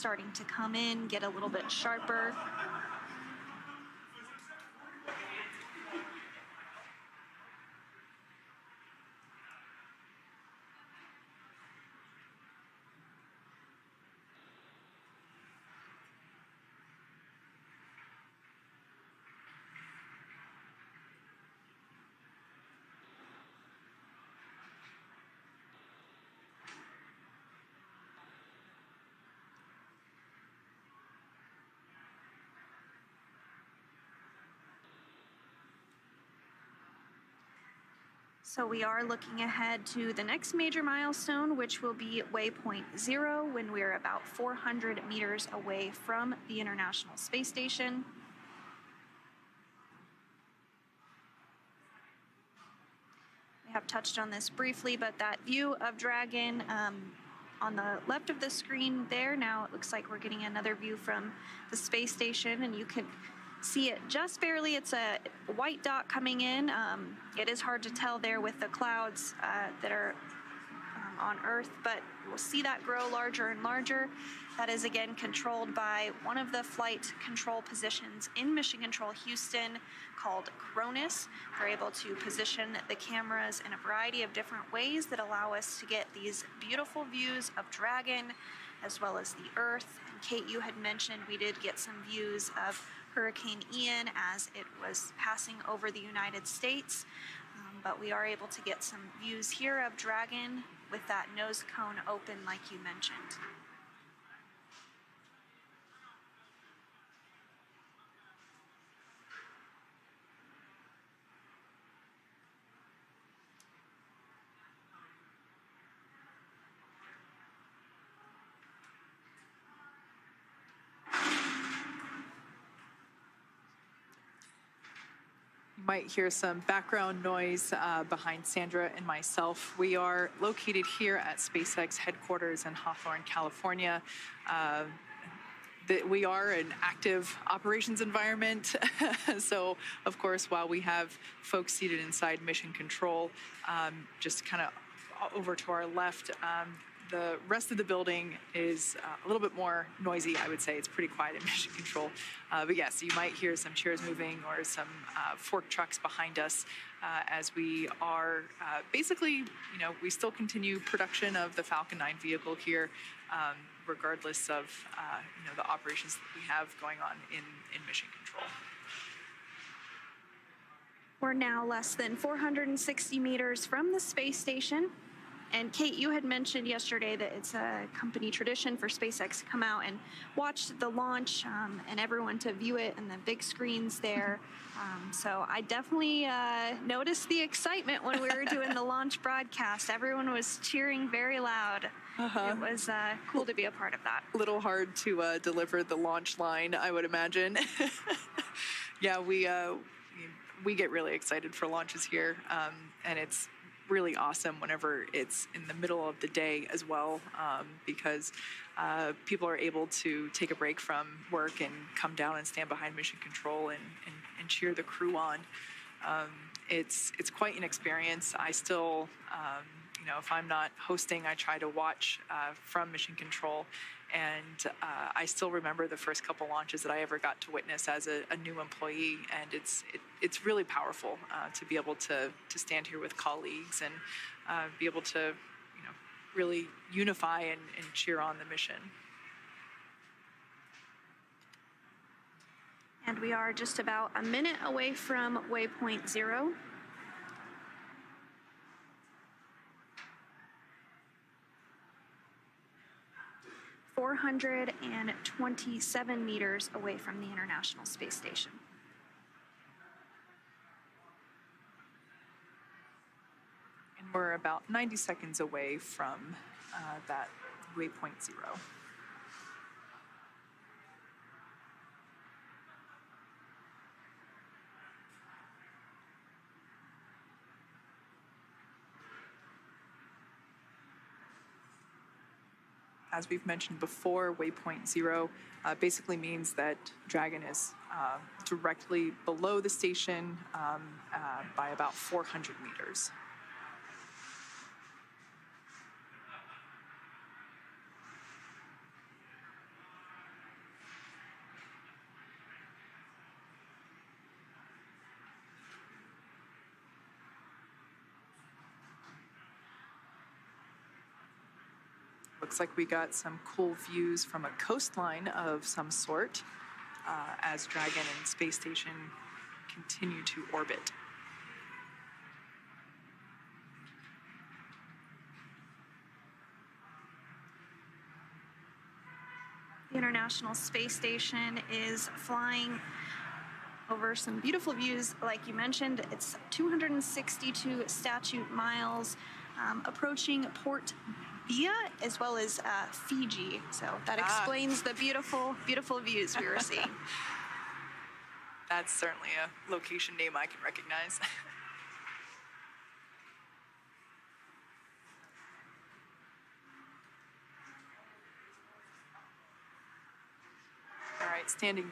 starting to come in, get a little bit sharper. So we are looking ahead to the next major milestone, which will be waypoint 0, when we're about 400 meters away from the International Space Station. We have touched on this briefly, but that view of Dragon on the left of the screen there, now it looks like we're getting another view from the space station, and you can see it just barely. It's a white dot coming in. It is hard to tell there with the clouds that are on Earth, but we'll see that grow larger and larger. That is again controlled by one of the flight control positions in Mission Control Houston called Cronus. They're able to position the cameras in a variety of different ways that allow us to get these beautiful views of Dragon as well as the Earth. And Kate, you had mentioned we did get some views of Hurricane Ian as it was passing over the United States, but we are able to get some views here of Dragon with that nose cone open like you mentioned. You might hear some background noise behind Sandra and myself. We are located here at SpaceX headquarters in Hawthorne, California. We are an active operations environment. So, of course, while we have folks seated inside Mission Control, just kind of over to our left, the rest of the building is a little bit more noisy, I would say. It's pretty quiet in Mission Control. But yes, you might hear some chairs moving or some fork trucks behind us as we are basically, we still continue production of the Falcon 9 vehicle here, regardless of, the operations that we have going on in Mission Control. We're now less than 460 meters from the space station. And Kate, you had mentioned yesterday that it's a company tradition for SpaceX to come out and watch the launch and everyone to view it and the big screens there. So I definitely noticed the excitement when we were doing the launch broadcast. Everyone was cheering very loud. It was cool to be a part of that. A little hard to deliver the launch line, I would imagine. Yeah, we get really excited for launches here, and it's really awesome whenever it's in the middle of the day as well, because people are able to take a break from work and come down and stand behind Mission Control and cheer the crew on. It's quite an experience. I still, if I'm not hosting, I try to watch from Mission Control. And I still remember the first couple launches that I ever got to witness as a new employee, and it's really powerful to be able to stand here with colleagues and be able to really unify and cheer on the mission. And we are just about a minute away from waypoint 0. ...427 meters away from the International Space Station. And we're about 90 seconds away from that waypoint 0. As we've mentioned before, waypoint 0 basically means that Dragon is directly below the station by about 400 meters. Looks like we got some cool views from a coastline of some sort as Dragon and Space Station continue to orbit. The International Space Station is flying over some beautiful views. Like you mentioned, it's 262 statute miles, approaching Port Via as well as Fiji. So that explains the beautiful, beautiful views we were seeing. That's certainly a location name I can recognize. All right, standing